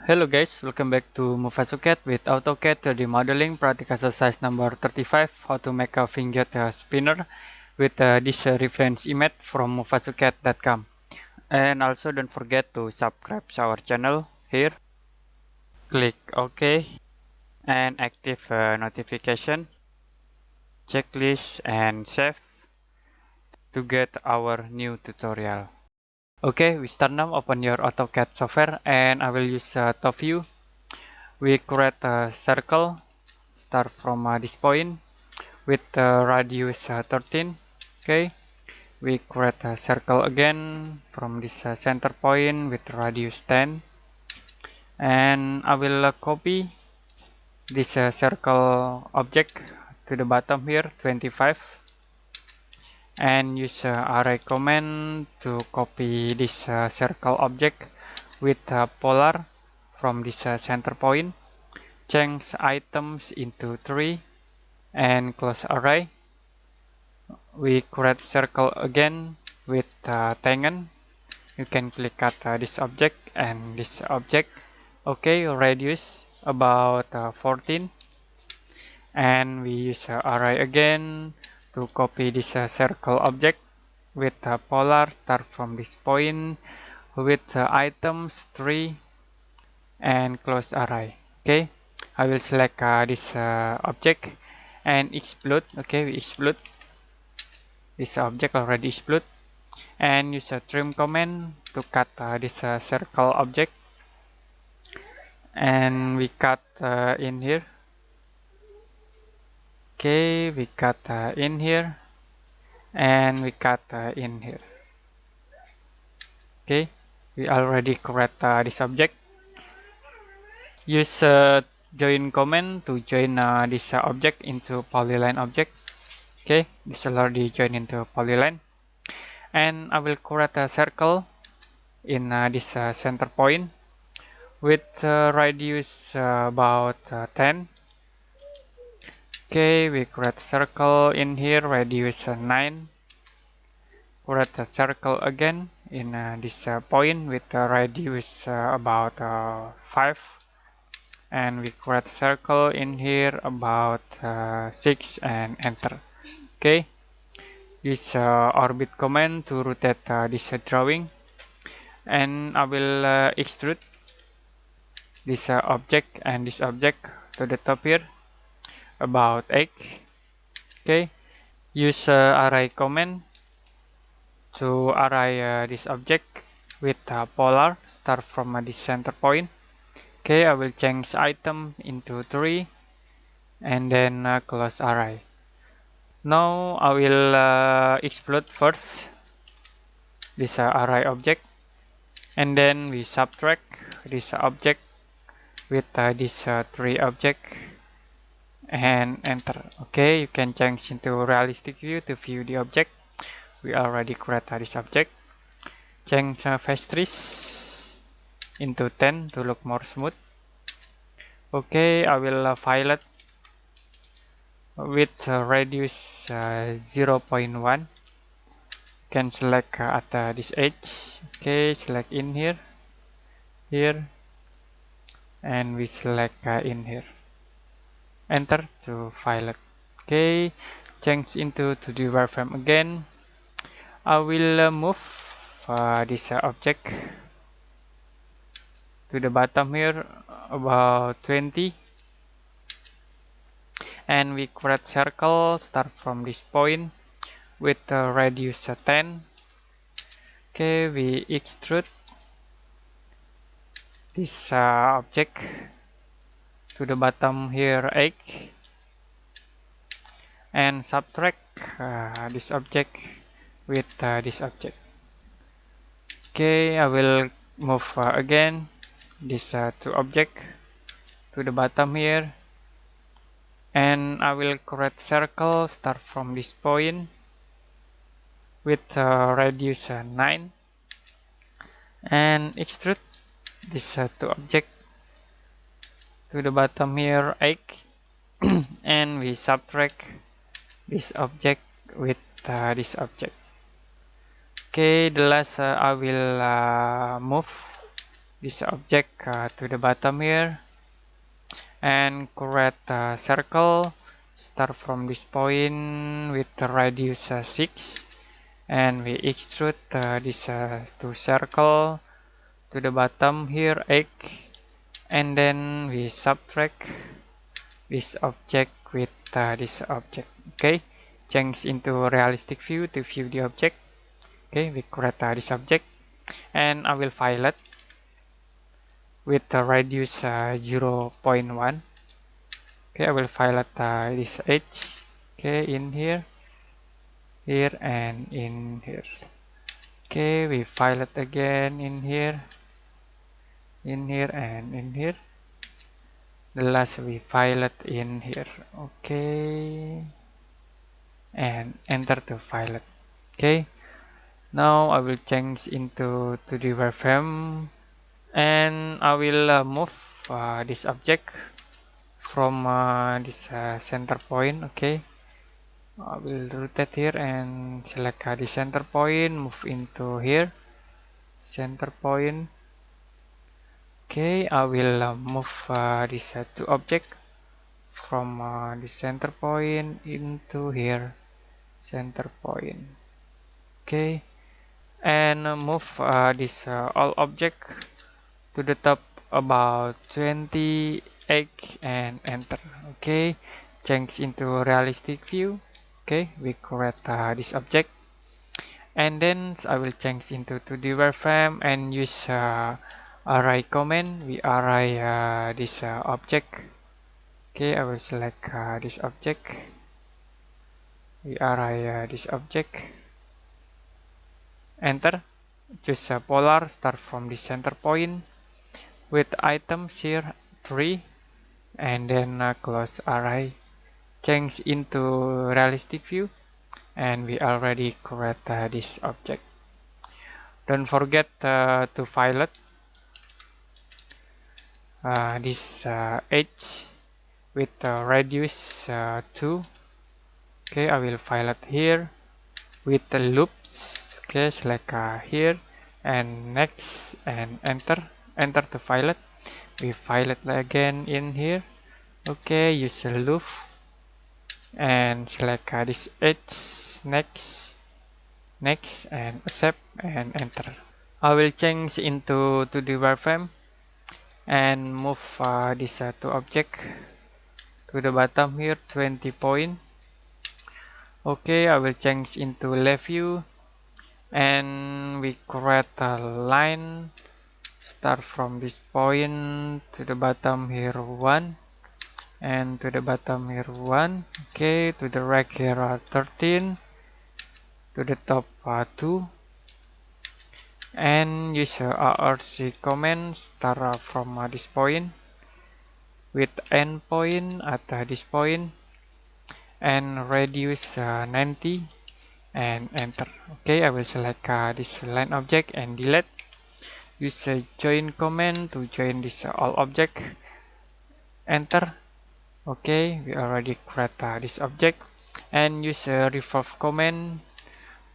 Hello guys, welcome back to Mufasucat with AutoCAD 3D modeling practical exercise number 35, how to make a finger spinner with this reference image from mufasucat.com. And also don't forget to subscribe to our channel here, click OK and active notification, checklist and save to get our new tutorial. Okay, we start now. Open your AutoCAD software and I will use top view. We create a circle, start from this point with radius 13. Okay, we create a circle again from this center point with radius 10, and I will copy this circle object to the bottom here 25, and use array command to copy this circle object with polar from this center point. Change items into 3 and close array. We create circle again with tangent. You can click at this object and this object. Okay, radius about 14, and we use array again to copy this circle object with polar. Start from this point with items 3 and close array. Okay, I will select this object and explode. Okay, we explode this object, already explode, and use a trim command to cut this circle object, and we cut in here. Okay, we cut in here and we cut in here. Okay, we already create this object. Use join command to join this object into polyline object. Okay, this already joined into polyline, and I will create a circle in this center point with radius about 10. Okay, we create a circle in here, radius 9. Create a circle again in this point with radius about 5. And we create a circle in here about 6 and enter. Okay, use orbit command to rotate this drawing, and I will extrude this object and this object to the top here about 8. Okay, use array command to array this object with polar. Start from this center point. Okay, I will change item into 3 and then close array. Now I will explode first this array object, and then we subtract this object with this 3 object and enter. Okay, you can change into realistic view to view the object. We already created this object. Change face trees into 10 to look more smooth. Okay, I will violet with radius 0.1. Can select at this edge. Okay, select in here, and we select in here. Enter to violet. Okay, change into 2D wireframe again. I will move this object to the bottom here about 20, and we create circle. Start from this point with radius 10. Okay, we extrude this object to the bottom here 8, and subtract this object with this object. Okay, I will move again this 2 object to the bottom here, and I will create circle. Start from this point with radius 9, and extrude this 2 object to the bottom here 8, and we subtract this object with this object. Okay, the last I will move this object to the bottom here and create a circle. Start from this point with the radius 6 and we extrude this two circle to the bottom here 8 and then we subtract this object with this object. Okay, change into realistic view to view the object. Okay, we create this object and I will file it with the radius 0.1. Okay, I will file it this edge. Okay, in here, here and in here. Okay, we file it again in here and in here. The last we file it in here. Okay, and enter to file it. Okay, now I will change into 2D wireframe and I will move this object from this center point. Okay, I will rotate here and select the center point, move into here, center point. Okay, I will move this two object from the center point into here, center point. Okay, and move this all object to the top about 28 and enter. Okay, change into realistic view. Okay, we create this object and then I will change into 2D wireframe and use array command. We array this object. Okay, I will select this object. We array this object. Enter. Choose polar. Start from the center point with items here 3 and then close array. Change into realistic view and we already create this object. Don't forget to file it. This edge with radius 2. Okay, I will file it here with the loops. Okay, select here and next and enter to file it. We file it again in here. Okay, use a loop and select this edge, next and accept and enter. I will change into 2D wireframe and move this two object to the bottom here 20 point. Okay, I will change into left view and we create a line. Start from this point to the bottom here 1 and to the bottom here 1. Okay, to the right here 13, to the top 2 and use ARC command. Start from this point with end point at this point and radius 90 and enter. Okay, I will select this line object and delete. Use a join command to join this all object. Enter. Okay, we already create this object and use a revolve command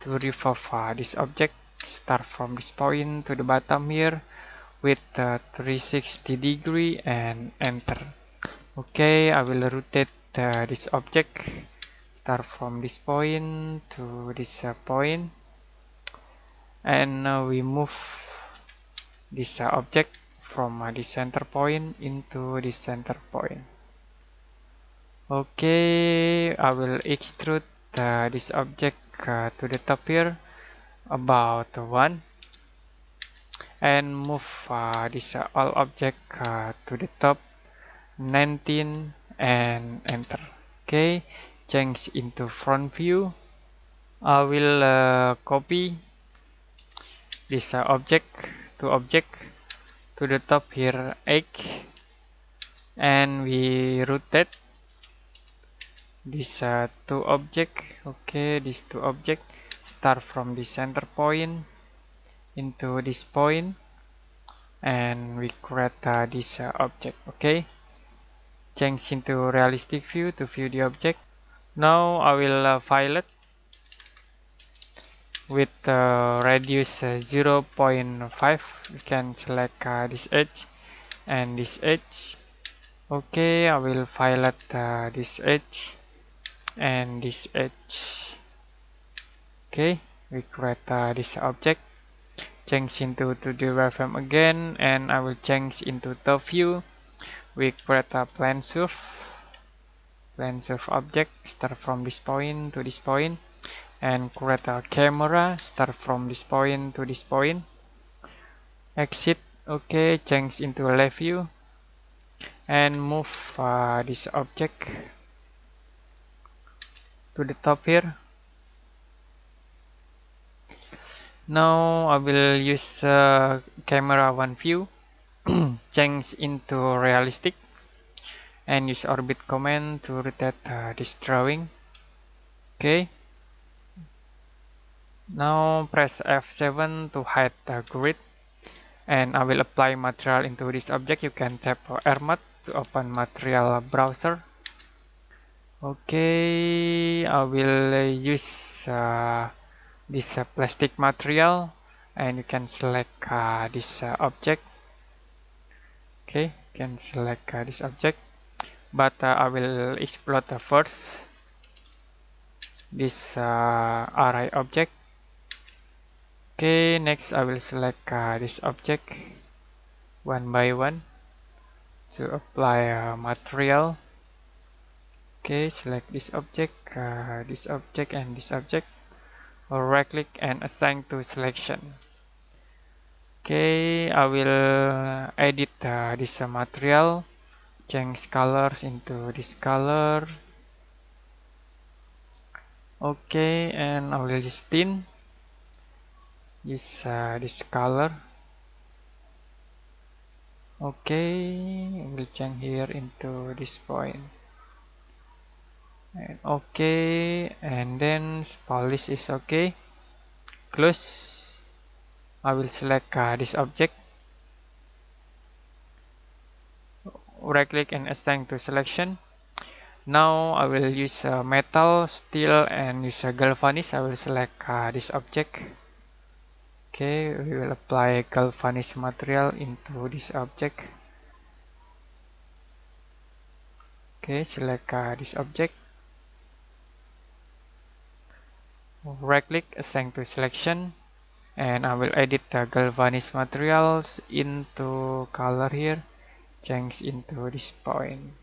to revolve this object. Start from this point to the bottom here with 360 degree and enter. Okay, I will rotate this object. Start from this point to this point and now we move this object from the center point into the center point. Okay, I will extrude this object to the top here about 1 and move this all object to the top 19 and enter. Okay, change into front view. I will copy this object to the top here 8 and we rotate this two object. Okay, these two object start from the center point into this point and we create this object. Okay, change into realistic view to view the object. Now I will file it with radius 0.5. We can select this edge and this edge. Okay, I will violet this edge and this edge. Okay, we create this object, change into 2D wireframe again, and I will change into top view. We create a plane surf object, start from this point to this point, and create a camera, start from this point to this point. Exit, okay, change into left view, and move this object to the top here. Now I will use camera one view, change into realistic, and use orbit command to rotate this drawing. Okay. Now press F7 to hide the grid, and I will apply material into this object. You can tap AirMat to open material browser. Okay, I will use this plastic material, and you can select this object. Okay, you can select this object, but I will explode first this array object. Okay, next I will select this object one by one to apply material. Okay, select this object, and this object. Or right click and assign to selection. Okay, I will edit this material, change colors into this color. Okay, and I will use tint, use this color. Okay, I will change here into this point. And okay, and then polish is okay. Close. I will select this object, right click and assign to selection. Now I will use metal, steel, and use galvanize. I will select this object. Okay, we will apply galvanize material into this object. Okay, select this object. Right click, assign to selection, and I will edit the galvanize materials into color here, change into this point.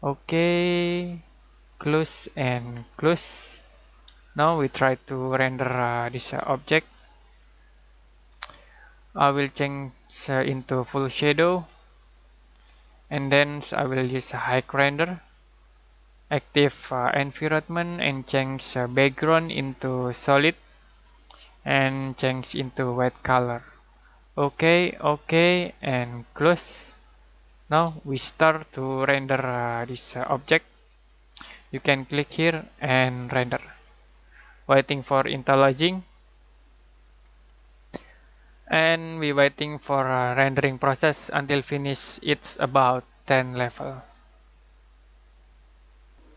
Okay, close and close. Now we try to render this object. I will change into full shadow, and then I will use a high render, active environment, and change background into solid, and change into white color. Okay, and close. Now we start to render this object. You can click here and render. Waiting for interlodging, and we waiting for rendering process until finish. It's about 10 level.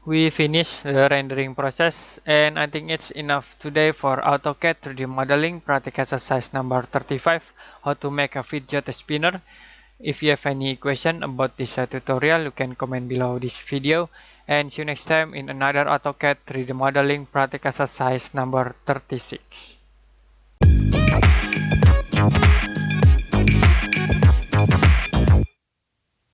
We finished the rendering process, and I think it's enough today for AutoCAD 3D modeling practice exercise number 35, how to make a fidget spinner. If you have any question about this tutorial, you can comment below this video, and see you next time in another AutoCAD 3D modeling practice exercise number 36.